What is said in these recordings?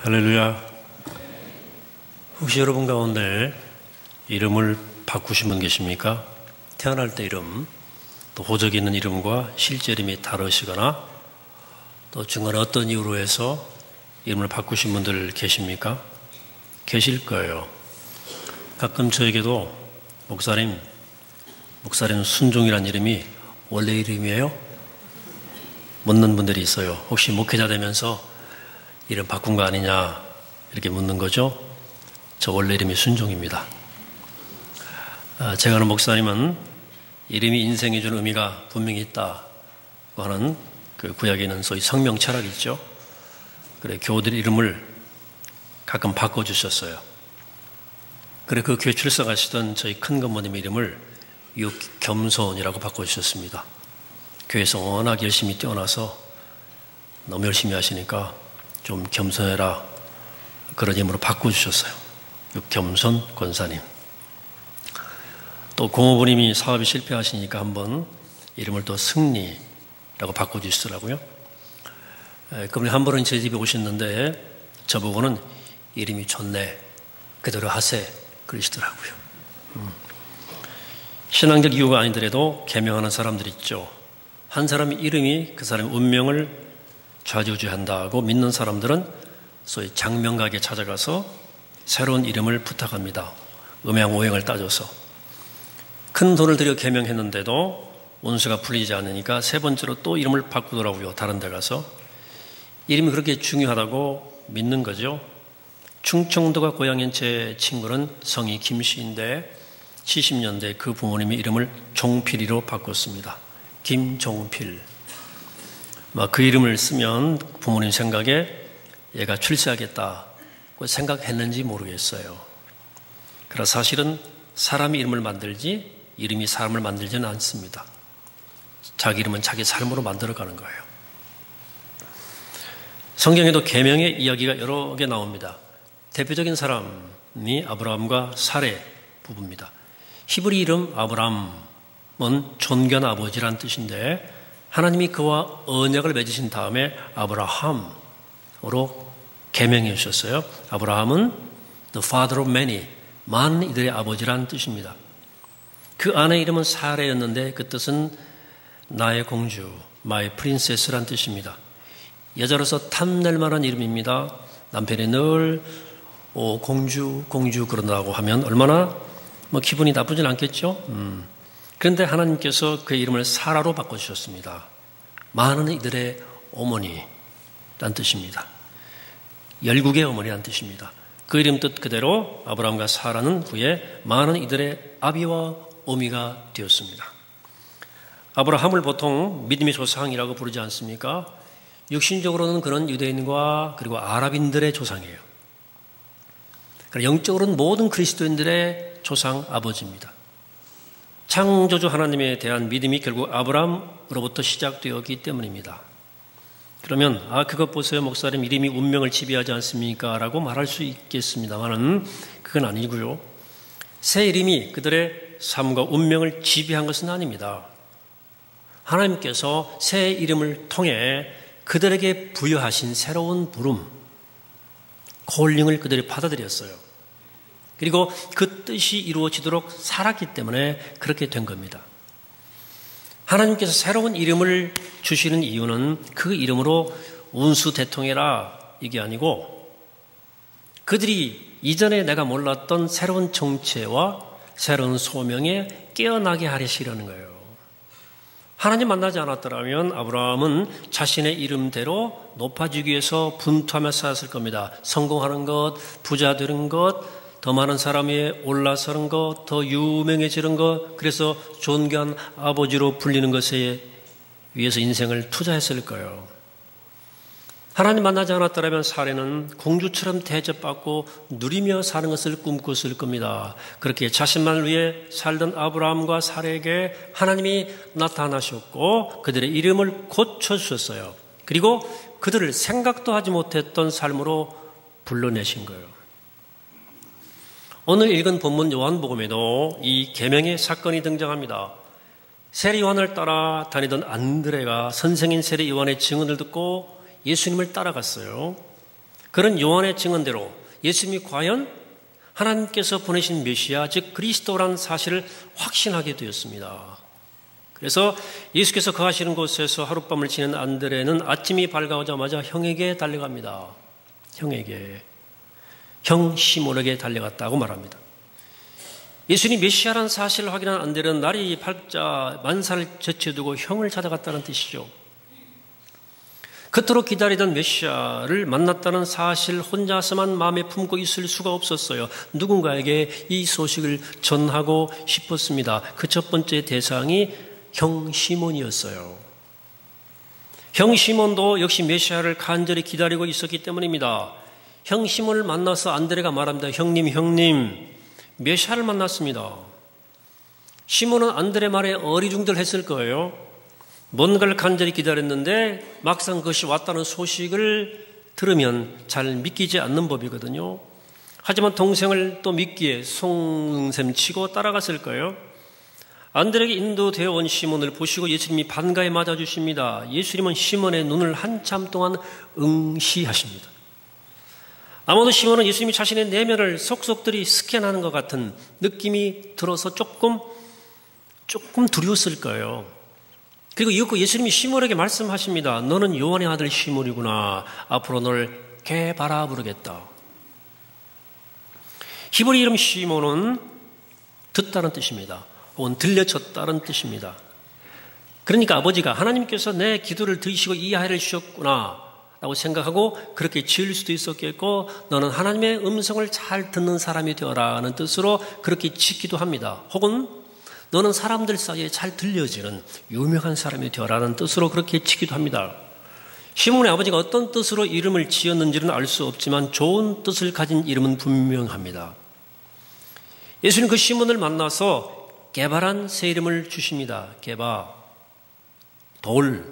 할렐루야. 혹시 여러분 가운데 이름을 바꾸신 분 계십니까? 태어날 때 이름, 또 호적에 있는 이름과 실제 이름이 다르시거나 또 중간에 어떤 이유로 해서 이름을 바꾸신 분들 계십니까? 계실 거예요. 가끔 저에게도 목사님 순종이란 이름이 원래 이름이에요? 묻는 분들이 있어요. 혹시 목회자 되면서 이름 바꾼 거 아니냐 이렇게 묻는 거죠. 저 원래 이름이 순종입니다. 제가 아는 목사님은 이름이 인생에 주는 의미가 분명히 있다고 하는 그 구약에는 소위 성명 철학이 있죠. 그래 교우들 이름을 가끔 바꿔주셨어요. 그래 그 교회 출석하시던 저희 큰 건모님 이름을 육겸손이라고 바꿔주셨습니다. 교회에서 워낙 열심히 뛰어나서 너무 열심히 하시니까 좀 겸손해라 그런 이름으로 바꿔주셨어요. 육겸손 권사님. 또 공호부님이 사업이 실패하시니까 한번 이름을 또 승리라고 바꿔주시더라고요. 그분이 한 번은 제 집에 오셨는데 저보고는 이름이 좋네 그대로 하세 그러시더라고요. 신앙적 이유가 아니더라도 계명하는 사람들이 있죠. 한 사람의 이름이 그 사람의 운명을 좌지우지한다고 믿는 사람들은 소위 장명가에게 찾아가서 새로운 이름을 부탁합니다. 음양오행을 따져서. 큰 돈을 들여 계명했는데도 운수가 풀리지 않으니까 세 번째로 또 이름을 바꾸더라고요. 다른 데 가서. 이름이 그렇게 중요하다고 믿는 거죠. 충청도가 고향인 제 친구는 성이 김씨인데 70년대 그 부모님이 이름을 종필이로 바꿨습니다. 김종필. 그 이름을 쓰면 부모님 생각에 얘가 출세하겠다고 생각했는지 모르겠어요. 그러나 사실은 사람이 이름을 만들지 이름이 사람을 만들지는 않습니다. 자기 이름은 자기 삶으로 만들어가는 거예요. 성경에도 계명의 이야기가 여러 개 나옵니다. 대표적인 사람이 아브라함과 사레 부부입니다. 히브리 이름 아브라함은 존귀한 아버지란 뜻인데 하나님이 그와 언약을 맺으신 다음에 아브라함으로 계명해 주셨어요. 아브라함은 the father of many, 많은 이들의 아버지란 뜻입니다. 그 아내의 이름은 사레였는데 그 뜻은 나의 공주, my princess란 뜻입니다. 여자로서 탐낼 만한 이름입니다. 남편이 늘 공주 그런다고 하면 얼마나 기분이 나쁘진 않겠죠? 그런데 하나님께서 그의 이름을 사라로 바꿔주셨습니다. 많은 이들의 어머니란 뜻입니다. 열국의 어머니란 뜻입니다. 그 이름 뜻 그대로 아브라함과 사라는 후에 많은 이들의 아비와 어미가 되었습니다. 아브라함을 보통 믿음의 조상이라고 부르지 않습니까? 육신적으로는 그는 유대인과 그리고 아랍인들의 조상이에요. 영적으로는 모든 그리스도인들의 조상 아버지입니다. 창조주 하나님에 대한 믿음이 결국 아브라함으로부터 시작되었기 때문입니다. 그러면 그것 보세요 목사님 이름이 운명을 지배하지 않습니까? 라고 말할 수 있겠습니다만 그건 아니고요. 새 이름이 그들의 삶과 운명을 지배한 것은 아닙니다. 하나님께서 새 이름을 통해 그들에게 부여하신 새로운 부름, 콜링을 그들이 받아들였어요. 그리고 그 뜻이 이루어지도록 살았기 때문에 그렇게 된 겁니다. 하나님께서 새로운 이름을 주시는 이유는 그 이름으로 운수 대통해라 이게 아니고 그들이 이전에 내가 몰랐던 새로운 정체와 새로운 소명에 깨어나게 하시려는 거예요. 하나님 만나지 않았더라면 아브라함은 자신의 이름대로 높아지기 위해서 분투하며 살았을 겁니다. 성공하는 것, 부자 되는 것, 더 많은 사람 위에 올라서는 것, 더 유명해지는 것, 그래서 존귀한 아버지로 불리는 것에 위해서 인생을 투자했을 거예요. 하나님 만나지 않았더라면 사례는 공주처럼 대접받고 누리며 사는 것을 꿈꿨을 겁니다. 그렇게 자신만을 위해 살던 아브라함과 사례에게 하나님이 나타나셨고 그들의 이름을 고쳐주셨어요. 그리고 그들을 생각도 하지 못했던 삶으로 불러내신 거예요. 오늘 읽은 본문 요한복음에도 이 계명의 사건이 등장합니다. 세례 요한을 따라 다니던 안드레가 선생인 세례 요한의 증언을 듣고 예수님을 따라갔어요. 그런 요한의 증언대로 예수님이 과연 하나님께서 보내신 메시아, 즉 그리스도라는 사실을 확신하게 되었습니다. 그래서 예수께서 거하시는 곳에서 하룻밤을 지낸 안드레는 아침이 밝아오자마자 형에게 달려갑니다. 형 시몬에게 달려갔다고 말합니다. 예수님이 메시아라는 사실을 확인한 안드레는 날이 밝자 만사를 제쳐두고 형을 찾아갔다는 뜻이죠. 그토록 기다리던 메시아를 만났다는 사실 혼자서만 마음에 품고 있을 수가 없었어요. 누군가에게 이 소식을 전하고 싶었습니다. 그 첫 번째 대상이 형 시몬이었어요. 형 시몬도 역시 메시아를 간절히 기다리고 있었기 때문입니다. 형 시몬을 만나서 안드레가 말합니다. 형님, 메시아를 만났습니다. 시몬은 안드레 말에 어리둥절했을 거예요. 뭔가를 간절히 기다렸는데 막상 그것이 왔다는 소식을 들으면 잘 믿기지 않는 법이거든요. 하지만 동생을 또 믿기에 송샘치고 따라갔을 거예요. 안드레에게 인도되어 온 시몬을 보시고 예수님이 반가이 맞아주십니다. 예수님은 시몬의 눈을 한참 동안 응시하십니다. 아마도 시몬은 예수님이 자신의 내면을 속속들이 스캔하는 것 같은 느낌이 들어서 조금 두려웠을 거예요. 그리고 이윽고 예수님이 시몬에게 말씀하십니다. 너는 요한의 아들 시몬이구나. 앞으로 널 게바라 부르겠다. 히브리 이름 시몬은 듣다는 뜻입니다. 혹은 들려쳤다는 뜻입니다. 그러니까 아버지가 하나님께서 내 기도를 들으시고 이 아이를 주셨구나 라고 생각하고 그렇게 지을 수도 있었겠고 너는 하나님의 음성을 잘 듣는 사람이 되어라 하는 뜻으로 그렇게 짓기도 합니다. 혹은 너는 사람들 사이에 잘 들려지는 유명한 사람이 되어라는 뜻으로 그렇게 짓기도 합니다. 시몬의 아버지가 어떤 뜻으로 이름을 지었는지는 알 수 없지만 좋은 뜻을 가진 이름은 분명합니다. 예수님 그 시몬을 만나서 게바란 새 이름을 주십니다. 게바, 돌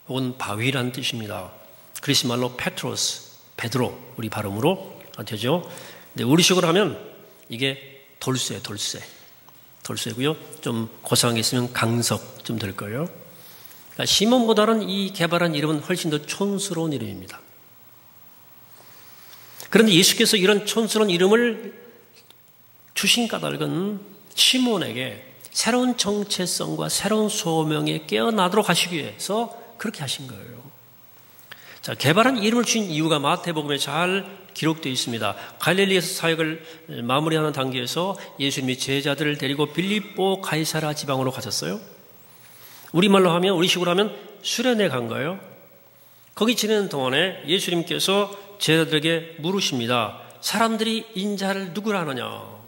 혹은 바위란 뜻입니다. 그리스 말로 페트로스, 베드로 우리 발음으로 되죠. 근데 우리식으로 하면 이게 돌쇠고요. 좀 고상한 게 있으면 강석 좀 될 거예요. 그러니까 시몬보다는 이 게바란 이름은 훨씬 더 촌스러운 이름입니다. 그런데 예수께서 이런 촌스러운 이름을 주신 까닭은 시몬에게 새로운 정체성과 새로운 소명에 깨어나도록 하시기 위해서 그렇게 하신 거예요. 자, 게바란 이름을 주신 이유가 마태복음에 잘 기록되어 있습니다. 갈릴리에서 사역을 마무리하는 단계에서 예수님이 제자들을 데리고 빌립보 가이사라 지방으로 가셨어요. 우리말로 하면, 우리식으로 하면 수련회 간 거예요. 거기 지내는 동안에 예수님께서 제자들에게 물으십니다. 사람들이 인자를 누구라 하느냐?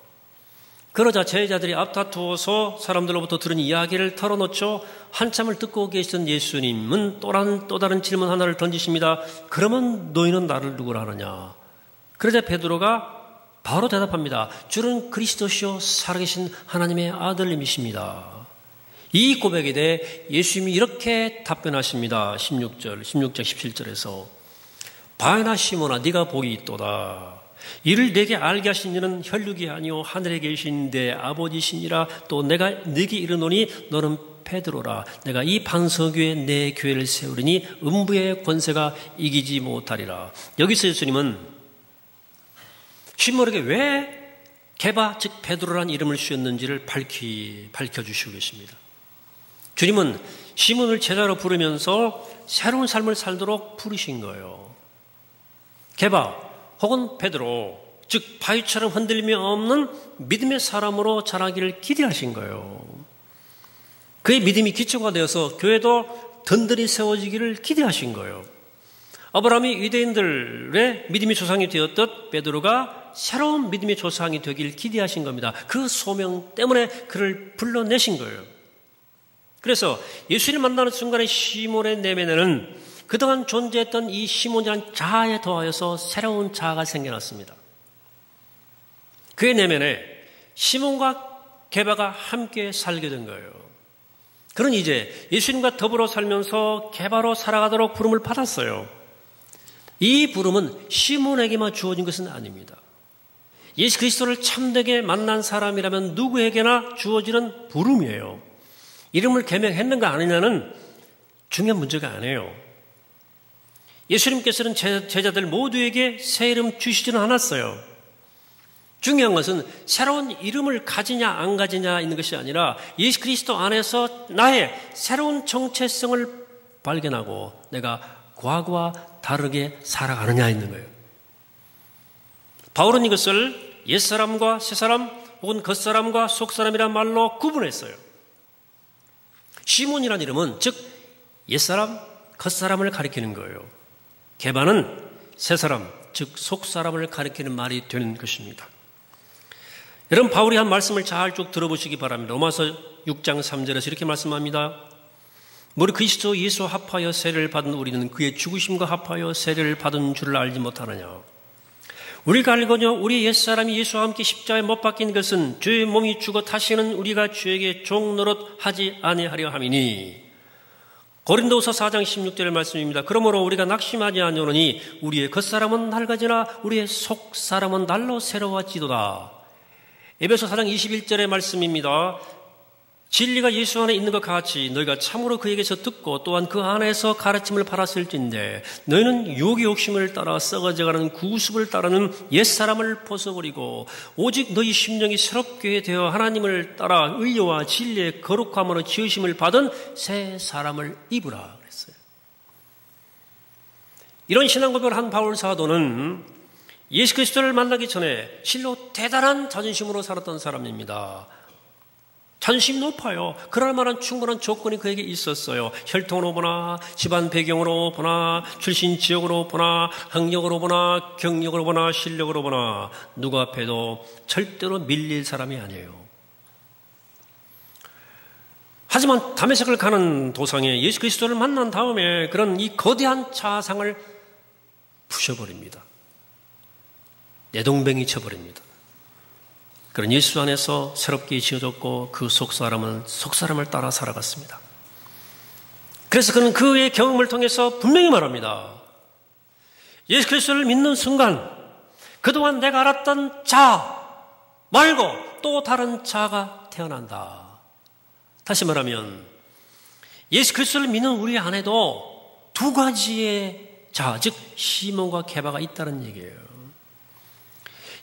그러자 제자들이 앞다투어서 사람들로부터 들은 이야기를 털어놓죠. 한참을 듣고 계시던 예수님은 또 다른 질문 하나를 던지십니다. 그러면 너희는 나를 누구라 하느냐? 그러자 베드로가 바로 대답합니다. 주는 그리스도시요 살아계신 하나님의 아들님이십니다. 이 고백에 대해 예수님이 이렇게 답변하십니다. 16절 17절에서 바야나 시몬아 네가 복이 있도다. 이를 내게 알게 하신 이는 혈육이 아니오 하늘에 계신 내 아버지시니라. 또 내가 네게 이르노니 너는 베드로라. 내가 이 반석 위에 내 교회를 세우리니 음부의 권세가 이기지 못하리라. 여기서 예수님은 시몬에게 왜 게바 즉 베드로란 이름을 주셨는지를 밝혀주시고 계십니다. 주님은 시몬을 제자로 부르면서 새로운 삶을 살도록 부르신 거예요. 게바 혹은 베드로, 즉 바위처럼 흔들림이 없는 믿음의 사람으로 자라기를 기대하신 거예요. 그의 믿음이 기초가 되어서 교회도 든든히 세워지기를 기대하신 거예요. 아브라함이 유대인들의 믿음의 조상이 되었듯 베드로가 새로운 믿음의 조상이 되길 기대하신 겁니다. 그 소명 때문에 그를 불러내신 거예요. 그래서 예수를 만나는 순간에 시몬의 내면에는 그동안 존재했던 이 시몬이라는 자아에 더하여서 새로운 자아가 생겨났습니다. 그의 내면에 시몬과 게바가 함께 살게 된 거예요. 그는 이제 예수님과 더불어 살면서 게바로 살아가도록 부름을 받았어요. 이 부름은 시몬에게만 주어진 것은 아닙니다. 예수 그리스도를 참되게 만난 사람이라면 누구에게나 주어지는 부름이에요. 이름을 개명했는가 아니냐는 중요한 문제가 아니에요. 예수님께서는 제자들 모두에게 새 이름 주시지는 않았어요. 중요한 것은 새로운 이름을 가지냐 안 가지냐 있는 것이 아니라 예수 그리스도 안에서 나의 새로운 정체성을 발견하고 내가 과거와 다르게 살아가느냐 있는 거예요. 바울은 이것을 옛사람과 새사람 혹은 겉사람과 속사람이란 말로 구분했어요. 시몬이라는 이름은 즉 옛사람, 겉사람을 가리키는 거예요. 게바는 새사람, 즉 속사람을 가리키는 말이 되는 것입니다. 여러분, 바울이 한 말씀을 잘 쭉 들어보시기 바랍니다. 로마서 6장 3절에서 이렇게 말씀합니다. 무릇 그리스도 예수 합하여 세례를 받은 우리는 그의 죽으심과 합하여 세례를 받은 줄을 알지 못하느냐. 우리가 알거니와 우리 옛사람이 예수와 함께 십자가에 못 박힌 것은 죄의 몸이 죽어 다시는 우리가 죄에게 종 노릇하지 아니하려 함이니. 고린도후서 4장 16절의 말씀입니다. 그러므로 우리가 낙심하지 아니오노니 우리의 겉사람은 낡아지나 우리의 속사람은 날로 새로워지도다. 에베소 4장 21절의 말씀입니다. 진리가 예수 안에 있는 것 같이 너희가 참으로 그에게서 듣고 또한 그 안에서 가르침을 받았을진데 너희는 육의 욕심을 따라 썩어져가는 구습을 따르는 옛사람을 벗어버리고 오직 너희 심령이 새롭게 되어 하나님을 따라 의와 진리의 거룩함으로 지으심을 받은 새 사람을 입으라 그랬어요. 이런 신앙 고백을 한 바울 사도는 예수 그리스도를 만나기 전에 실로 대단한 자존심으로 살았던 사람입니다. 자존심이 높아요. 그럴 만한 충분한 조건이 그에게 있었어요. 혈통으로 보나, 집안 배경으로 보나, 출신 지역으로 보나, 학력으로 보나, 경력으로 보나, 실력으로 보나 누구 앞에도 절대로 밀릴 사람이 아니에요. 하지만 다메섹을 가는 도상에 예수 그리스도를 만난 다음에 그런 이 거대한 자상을 부셔버립니다. 내동뱅이 쳐버립니다. 그런 예수 안에서 새롭게 지어졌고 그 속사람을 따라 살아갔습니다. 그래서 그는 그의 경험을 통해서 분명히 말합니다. 예수 그리스도를 믿는 순간 그동안 내가 알았던 자 말고 또 다른 자가 태어난다. 다시 말하면 예수 그리스도를 믿는 우리 안에도 두 가지의 자, 즉 시몬과 게바가 있다는 얘기예요.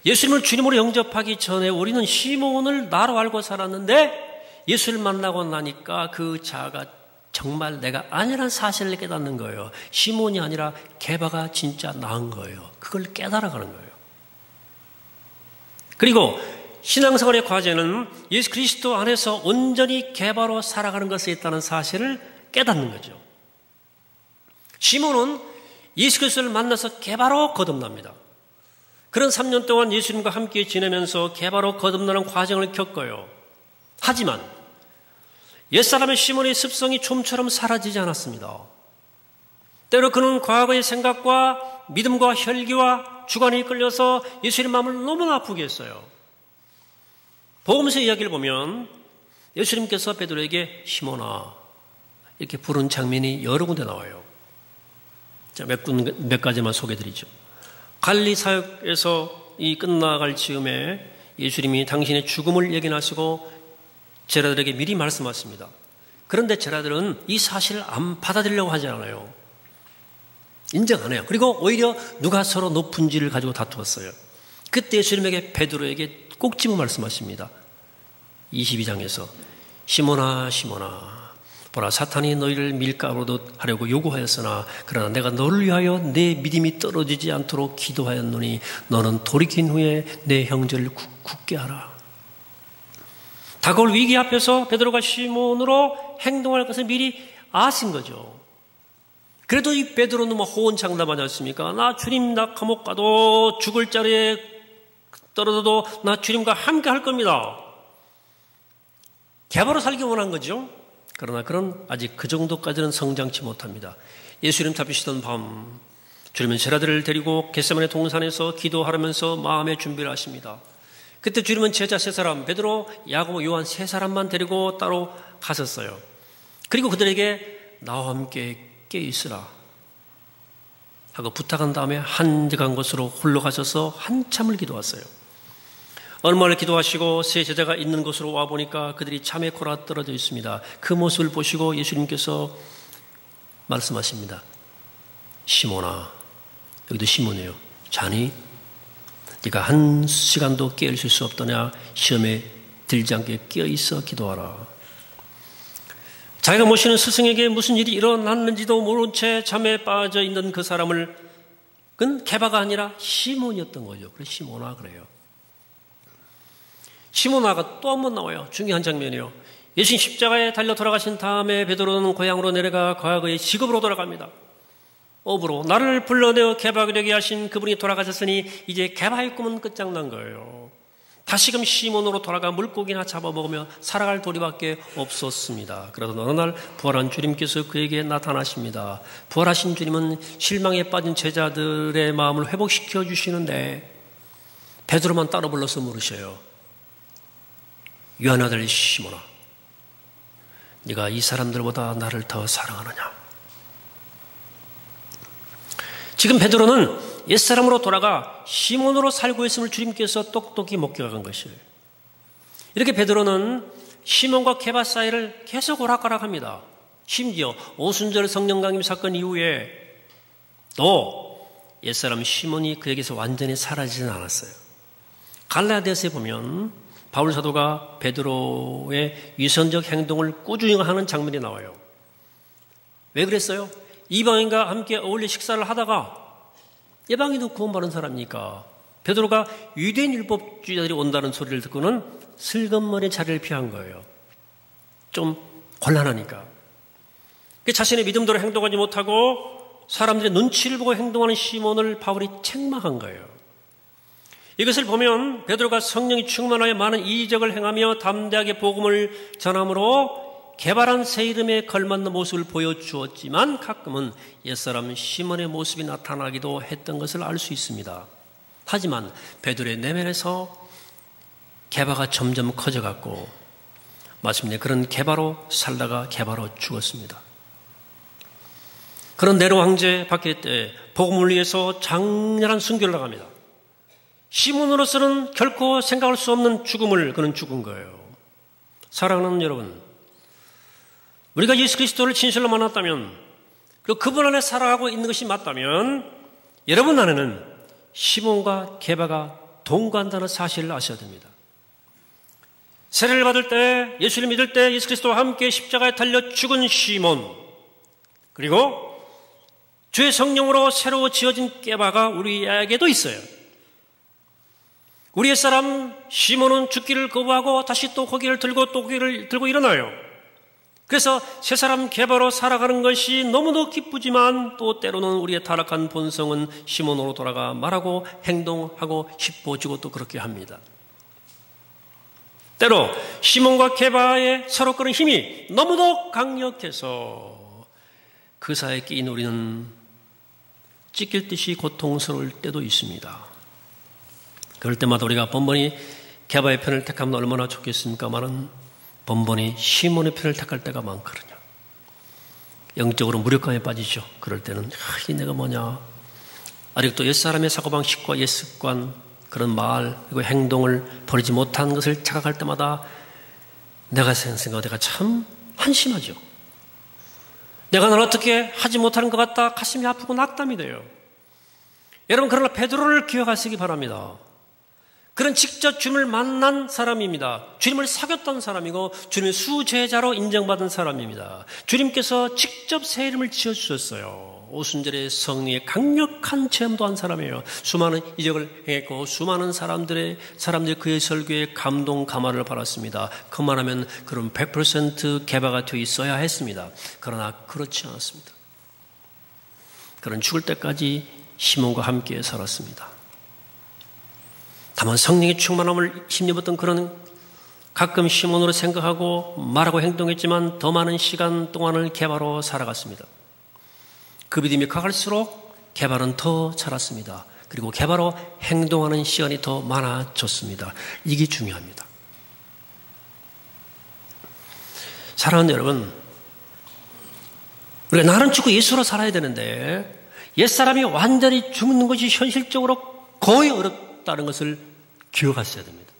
예수님을 주님으로 영접하기 전에 우리는 시몬을 나로 알고 살았는데 예수를 만나고 나니까 그 자가 정말 내가 아니라는 사실을 깨닫는 거예요. 시몬이 아니라 게바가 진짜 나은 거예요. 그걸 깨달아가는 거예요. 그리고 신앙생활의 과제는 예수 그리스도 안에서 온전히 게바로 살아가는 것에 있다는 사실을 깨닫는 거죠. 시몬은 예수 그리스도를 만나서 게바로 거듭납니다. 그런 3년 동안 예수님과 함께 지내면서 게바로 거듭나는 과정을 겪어요. 하지만 옛사람의 시몬의 습성이 좀처럼 사라지지 않았습니다. 때로 그는 과거의 생각과 믿음과 혈기와 주관에 이끌려서 예수님 마음을 너무나 아프게 했어요. 복음서 이야기를 보면 예수님께서 베드로에게 시몬아 이렇게 부른 장면이 여러 군데 나와요. 자, 몇 가지만 소개해드리죠. 갈릴리 사역에서 이 끝나갈 즈음에 예수님이 당신의 죽음을 예견하시고 제자들에게 미리 말씀하십니다. 그런데 제자들은 이 사실을 안 받아들이려고 하지 않아요. 인정 안 해요. 그리고 오히려 누가 서로 높은지를 가지고 다투었어요. 그때 예수님에게 베드로에게 꼭 집어 말씀하십니다. 22장에서 시몬아 시몬아 보라 사탄이 너희를 밀가루로 하려고 요구하였으나 그러나 내가 너를 위하여 내 믿음이 떨어지지 않도록 기도하였노니 너는 돌이킨 후에 내 형제를 굳게 하라. 다가올 위기 앞에서 베드로가 시몬으로 행동할 것을 미리 아신 거죠. 그래도 이 베드로는 뭐 호언장담하지 않습니까? 나 주님 나 감옥 가도 죽을 자리에 떨어져도 나 주님과 함께 할 겁니다. 개바로 살기 원한 거죠. 그러나 그런 아직 그 정도까지는 성장치 못합니다. 예수님 잡히시던 밤 주님은 제자들을 데리고 겟세마네 동산에서 기도하면서 마음의 준비를 하십니다. 그때 주님은 제자 세 사람 베드로, 야고보, 요한 세 사람만 데리고 따로 가셨어요. 그리고 그들에게 나와 함께 깨어 있으라 하고 부탁한 다음에 한적한 곳으로 홀로 가셔서 한참을 기도하셨어요. 얼마나 기도하시고 세 제자가 있는 곳으로 와보니까 그들이 잠에 골아 떨어져 있습니다. 그 모습을 보시고 예수님께서 말씀하십니다. 시몬아, 여기도 시몬이에요. 자니? 네가 한 시간도 깨어있을 수 없더냐? 시험에 들지 않게 깨어있어 기도하라. 자기가 모시는 스승에게 무슨 일이 일어났는지도 모른 채 잠에 빠져 있는 그 사람을, 그건 게바가 아니라 시몬이었던 거죠. 그래서 시몬아 그래요. 시몬아가 또 한 번 나와요. 중요한 장면이요. 예수님 십자가에 달려 돌아가신 다음에 베드로는 고향으로 내려가 과거의 직업으로 돌아갑니다. 업으로 나를 불러내어 게바가 되게 하신 그분이 돌아가셨으니 이제 게바의 꿈은 끝장난 거예요. 다시금 시몬으로 돌아가 물고기나 잡아먹으며 살아갈 도리밖에 없었습니다. 그러던 어느 날 부활한 주님께서 그에게 나타나십니다. 부활하신 주님은 실망에 빠진 제자들의 마음을 회복시켜 주시는데 베드로만 따로 불러서 물으셔요. 요한 아들 시몬아, 네가 이 사람들보다 나를 더 사랑하느냐? 지금 베드로는 옛사람으로 돌아가 시몬으로 살고 있음을 주님께서 똑똑히 목격한 것이에요. 이렇게 베드로는 시몬과 게바 사이를 계속 오락가락합니다. 심지어 오순절 성령 강림 사건 이후에 또 옛사람 시몬이 그에게서 완전히 사라지진 않았어요. 갈라디아서에 보면 바울 사도가 베드로의 위선적 행동을 꾸준히 하는 장면이 나와요. 왜 그랬어요? 이방인과 함께 어울려 식사를 하다가 이방인도 구원받은 사람이니까 베드로가 유대인 율법주의자들이 온다는 소리를 듣고는 슬금머리 자리를 피한 거예요. 좀 곤란하니까. 자신의 믿음대로 행동하지 못하고 사람들의 눈치를 보고 행동하는 시몬을 바울이 책망한 거예요. 이것을 보면 베드로가 성령이 충만하여 많은 이적을 행하며 담대하게 복음을 전함으로 개발한 새 이름에 걸맞는 모습을 보여주었지만 가끔은 옛사람 시몬의 모습이 나타나기도 했던 것을 알 수 있습니다. 하지만 베드로의 내면에서 게바가 점점 커져갔고 마침내 그런 게바로 살다가 게바로 죽었습니다. 그런 네로 황제 박해 때 복음을 위해서 장렬한 순교를 나갑니다. 시몬으로서는 결코 생각할 수 없는 죽음을 그는 죽은 거예요. 사랑하는 여러분, 우리가 예수 그리스도를 진실로 만났다면 그리고 그분 안에 살아가고 있는 것이 맞다면 여러분 안에는 시몬과 게바가 동거한다는 사실을 아셔야 됩니다. 세례를 받을 때, 예수를 믿을 때 예수 그리스도와 함께 십자가에 달려 죽은 시몬, 그리고 주의 성령으로 새로 지어진 게바가 우리에게도 있어요. 우리의 사람 시몬은 죽기를 거부하고 다시 또 고개를 들고 또 고개를 들고 일어나요. 그래서 새 사람 게바로 살아가는 것이 너무도 기쁘지만 또 때로는 우리의 타락한 본성은 시몬으로 돌아가 말하고 행동하고 싶어지고 또 그렇게 합니다. 때로 시몬과 게바의 서로 끄는 힘이 너무도 강력해서 그 사이에 끼인 우리는 찢길 듯이 고통스러울 때도 있습니다. 그럴 때마다 우리가 번번이 게바의 편을 택하면 얼마나 좋겠습니까마는 번번이 시몬의 편을 택할 때가 많거든요. 영적으로 무력감에 빠지죠. 그럴 때는 이게 내가 뭐냐. 아직도 옛사람의 사고방식과 옛습관, 그런 말 그리고 행동을 버리지 못한 것을 자각할 때마다 내가 생각하고 내가 참 한심하죠. 내가 날 어떻게 하지 못하는 것 같다 가슴이 아프고 낙담이 돼요. 여러분 그러나 베드로를 기억하시기 바랍니다. 그런 직접 주님을 만난 사람입니다. 주님을 사귀었던 사람이고 주님의 수제자로 인정받은 사람입니다. 주님께서 직접 새 이름을 지어주셨어요. 오순절의 성령의 강력한 체험도 한 사람이에요. 수많은 이적을 행했고 수많은 사람들이 그의 설교에 감동 감화를 받았습니다. 그만하면 그럼 100% 개바가 되어 있어야 했습니다. 그러나 그렇지 않았습니다. 그런 죽을 때까지 시몬과 함께 살았습니다. 다만 성령의 충만함을 힘입었던 그런 가끔 시몬으로 생각하고 말하고 행동했지만 더 많은 시간 동안을 게바로 살아갔습니다. 그 믿음이 커갈수록 게바는 더 자랐습니다. 그리고 게바로 행동하는 시간이 더 많아졌습니다. 이게 중요합니다. 사랑하는 여러분, 우리가 나는 죽고 예수로 살아야 되는데 옛사람이 완전히 죽는 것이 현실적으로 거의 어렵다는 것을 기억하셔야 됩니다.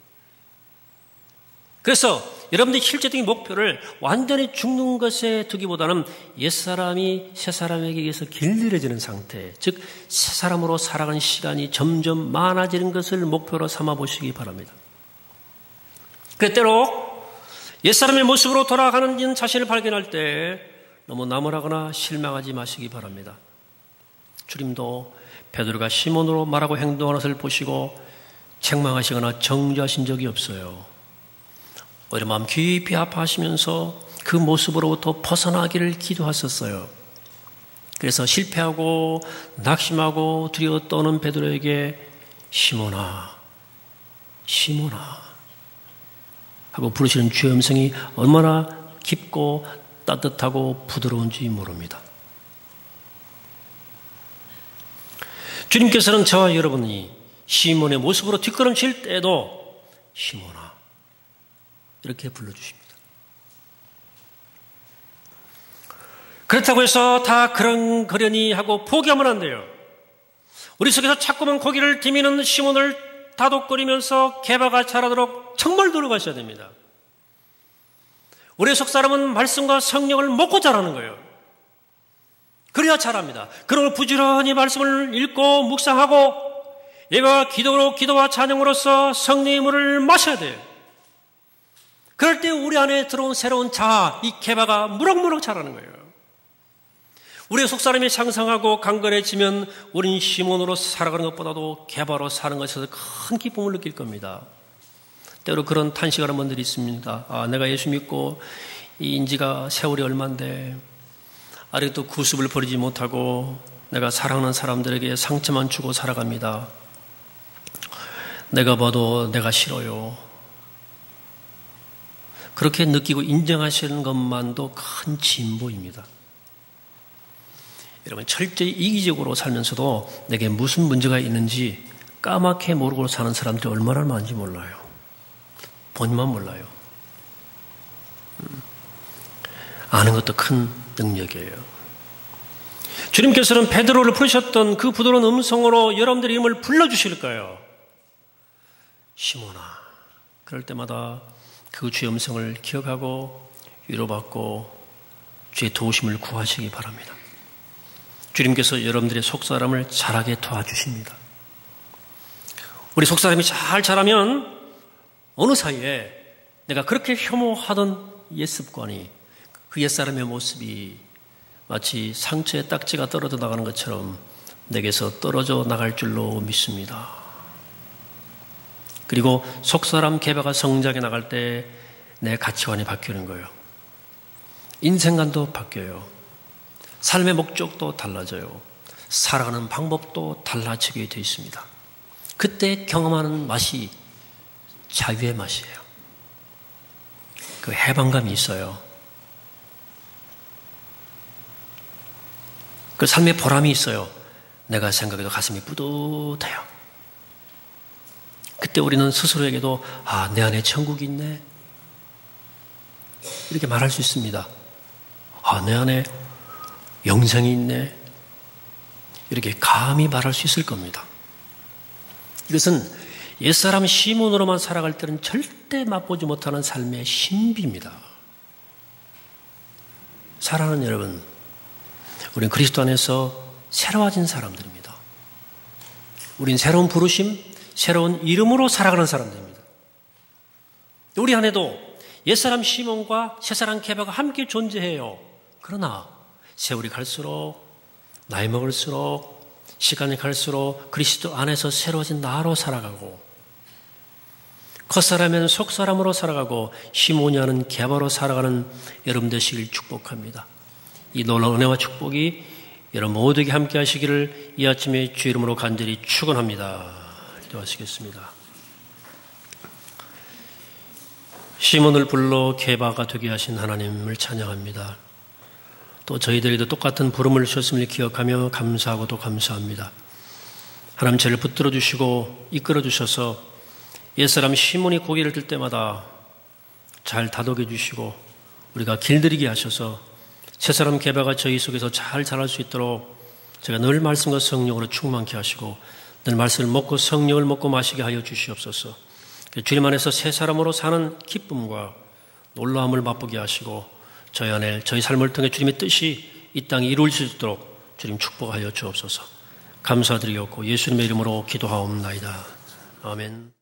그래서 여러분들의 실제적인 목표를 완전히 죽는 것에 두기보다는 옛사람이 새사람에게 의해서 길들여지는 상태, 즉 새사람으로 살아가는 시간이 점점 많아지는 것을 목표로 삼아보시기 바랍니다. 때로 옛사람의 모습으로 돌아가는 자신을 발견할 때 너무 나무라거나 실망하지 마시기 바랍니다. 주님도 베드로가 시몬으로 말하고 행동하는 것을 보시고 책망하시거나 정죄하신 적이 없어요. 오히려 마음 깊이 아파하시면서 그 모습으로부터 벗어나기를 기도하셨어요. 그래서 실패하고 낙심하고 두려워 떠는 베드로에게 시몬아, 시몬아 하고 부르시는 주의 음성이 얼마나 깊고 따뜻하고 부드러운지 모릅니다. 주님께서는 저와 여러분이 시몬의 모습으로 뒷걸음칠 때에도 시몬아 이렇게 불러주십니다. 그렇다고 해서 다 그러니 하고 포기하면 안 돼요. 우리 속에서 자꾸만 고개를 디미는 시몬을 다독거리면서 개바가 자라도록 정말 노력하셔야 됩니다. 우리의 속사람은 말씀과 성령을 먹고 자라는 거예요. 그래야 자랍니다. 그러고 부지런히 말씀을 읽고 묵상하고 예배와 기도와 찬양으로서 성령의 물을 마셔야 돼요. 그럴 때 우리 안에 들어온 새로운 자아, 이 개바가 무럭무럭 자라는 거예요. 우리의 속사람이 상상하고 강건해지면 우린 시몬으로 살아가는 것보다도 개바로 사는 것에서 큰 기쁨을 느낄 겁니다. 때로 그런 탄식하는 분들이 있습니다. 아, 내가 예수 믿고 인지가 세월이 얼만데 아직도 구습을 버리지 못하고 내가 사랑하는 사람들에게 상처만 주고 살아갑니다. 내가 봐도 내가 싫어요. 그렇게 느끼고 인정하시는 것만도 큰 진보입니다. 여러분, 철저히 이기적으로 살면서도 내게 무슨 문제가 있는지 까맣게 모르고 사는 사람들이 얼마나 많은지 몰라요. 본인만 몰라요. 아는 것도 큰 능력이에요. 주님께서는 베드로를 부르셨던 그 부드러운 음성으로 여러분들의 이름을 불러주실 거예요. 시몬아. 그럴 때마다 그 주의 음성을 기억하고 위로받고 주의 도우심을 구하시기 바랍니다. 주님께서 여러분들의 속사람을 자라게 도와주십니다. 우리 속사람이 잘 자라면 어느 사이에 내가 그렇게 혐오하던 옛습관이 그 옛사람의 모습이 마치 상처의 딱지가 떨어져 나가는 것처럼 내게서 떨어져 나갈 줄로 믿습니다. 그리고 속사람 개바가 성장해 나갈 때 내 가치관이 바뀌는 거예요. 인생관도 바뀌어요. 삶의 목적도 달라져요. 살아가는 방법도 달라지게 되어 있습니다. 그때 경험하는 맛이 자유의 맛이에요. 그 해방감이 있어요. 그 삶의 보람이 있어요. 내가 생각해도 가슴이 뿌듯해요. 그때 우리는 스스로에게도 아, 내 안에 천국이 있네. 이렇게 말할 수 있습니다. 아, 내 안에 영생이 있네. 이렇게 감히 말할 수 있을 겁니다. 이것은 옛사람 시몬으로만 살아갈 때는 절대 맛보지 못하는 삶의 신비입니다. 사랑하는 여러분, 우리는 그리스도 안에서 새로워진 사람들입니다. 우린 새로운 부르심, 새로운 이름으로 살아가는 사람들입니다. 우리 안에도 옛사람 시몬과 새사람 개바가 함께 존재해요. 그러나 세월이 갈수록, 나이 먹을수록, 시간이 갈수록 그리스도 안에서 새로워진 나로 살아가고, 겉사람에는 속사람으로 살아가고, 시몬이 하는 개바로 살아가는 여러분 되시길 축복합니다. 이 놀라운 은혜와 축복이 여러분 모두에게 함께 하시기를 이 아침에 주 이름으로 간절히 축원합니다. 기도하시겠습니다. 시몬을 불러 개바가 되게 하신 하나님을 찬양합니다. 또 저희들에게도 똑같은 부름을 주셨음을 기억하며 감사하고도 감사합니다. 하나님 저를 붙들어 주시고 이끌어 주셔서 옛사람 시몬이 고개를 들 때마다 잘 다독여 주시고 우리가 길들이게 하셔서 새사람 개바가 저희 속에서 잘 자랄 수 있도록 제가 늘 말씀과 성령으로 충만케 하시고 늘 말씀을 먹고 성령을 먹고 마시게 하여 주시옵소서. 주님 안에서 새 사람으로 사는 기쁨과 놀라움을 맛보게 하시고 저희 안에 저희 삶을 통해 주님의 뜻이 이 땅에 이루어질 수 있도록 주님 축복하여 주옵소서. 감사드리옵고 예수님의 이름으로 기도하옵나이다. 아멘.